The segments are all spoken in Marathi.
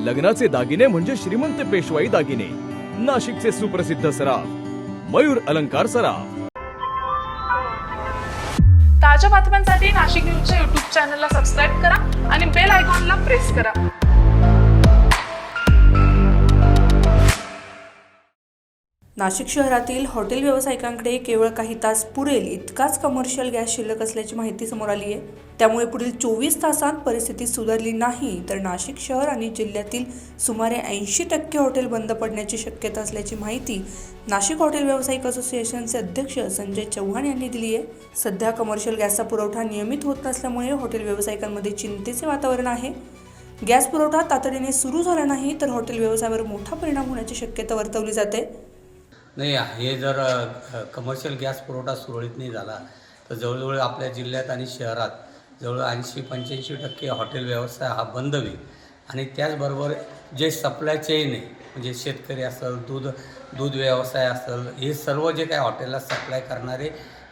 लग्नाचे दागिने म्हणजे श्रीमंत पेशवाई दागिने, नाशिकचे सुप्रसिद्ध सराफ मयूर अलंकार सराफ। ताज्या बातम्यांसाठी नाशिक न्यूजच्या YouTube चॅनलला सबस्क्राईब करा आणि बेल आयकॉनला प्रेस करा। नाशिक शहरातील हॉटेल व्यावसायिकांकडे केवळ काही तास पुरेल इतकाच कमर्शियल गॅस शिल्लक असल्याची माहिती समोर आली आहे। त्यामुळे पुढील 24 तासांत परिस्थिती सुधारली नाही तर नाशिक शहर आणि जिल्ह्यातील सुमारे 80% हॉटेल बंद पडण्याची शक्यता असल्याची माहिती नाशिक हॉटेल व्यावसायिक असोसिएशनचे अध्यक्ष संजय चव्हाण यांनी दिली आहे। सध्या कमर्शियल गॅसचा पुरवठा नियमित होत नसल्यामुळे हॉटेल व्यावसायिकांमध्ये चिंतेचे वातावरण आहे। गॅस पुरवठा तातडीने सुरू झाला नाही तर हॉटेल व्यवसायावर मोठा परिणाम होण्याची शक्यता वर्तवली जाते। नाही, हे जर कमर्शियल गॅस पुरवठा सुरळीत नाही झाला तर जवळजवळ आपल्या जिल्ह्यात आणि शहरात जवळ 80-85% हॉटेल व्यवसाय हा बंद होईल। आणि त्याचबरोबर जे सप्लाय चेन आहे म्हणजे शेतकरी असेल, दूध व्यवसाय असेल, हे सर्व जे काही हॉटेलला सप्लाय करणारे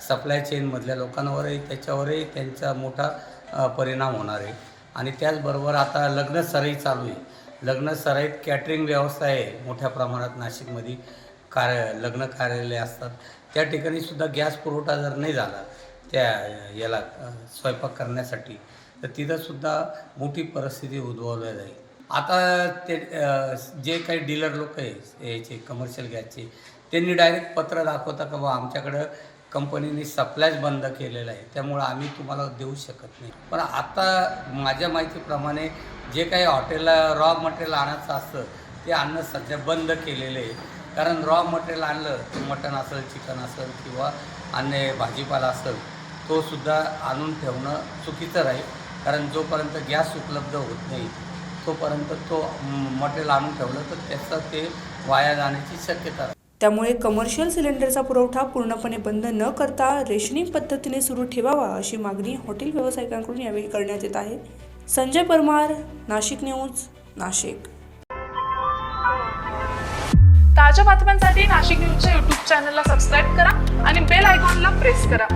सप्लाय चेनमधल्या लोकांवरही त्याच्यावरही त्यांचा मोठा परिणाम होणार आहे। आणि त्याचबरोबर आता लग्नसराई चालू आहे। लग्नसराईत कॅटरिंग व्यवसाय आहे मोठ्या प्रमाणात नाशिकमध्ये, लग्न कार्यालय असतात त्या ठिकाणी सुद्धा गॅस पुरवठा जर नाही झाला त्या याला स्वयंपाक करण्यासाठी तर तिथंसुद्धा मोठी परिस्थिती उद्भवली जाईल। आता ते जे काही डीलर लोक आहे याचे कमर्शियल गॅसचे त्यांनी डायरेक्ट पत्र दाखवता का बा आमच्याकडं कंपनीने सप्लायच बंद केलेला आहे त्यामुळं आम्ही तुम्हाला देऊ शकत नाही। पण आता माझ्या माहितीप्रमाणे जे काही हॉटेलला रॉ मटेरियल आणायचं असतं ते आणणं सध्या बंद केलेलं आहे। कारण रॉ मटेरियल आणलं तर मटण असेल, चिकन असेल किंवा अन्य भाजीपाला असेल तो सुद्धा आणून ठेवणं चुकीचं राहील। कारण जोपर्यंत गॅस उपलब्ध होत नाही तोपर्यंत तो मटेरियल आणून ठेवलं तर त्याचं ते वाया जाण्याची शक्यता आहे। त्यामुळे कमर्शियल सिलेंडरचा पुरवठा पूर्णपणे बंद न करता रेशनिंग पद्धतीने सुरू ठेवावा अशी मागणी हॉटेल व्यावसायिकांकडून यावेळी करण्यात येत आहे। संजय परमार, नाशिक न्यूज, नाशिक। ताज्या बातम्यांसाठी नाशिक न्यूजच्या YouTube चॅनलला सबस्क्राईब करा आणि बेल आयकॉनला प्रेस करा।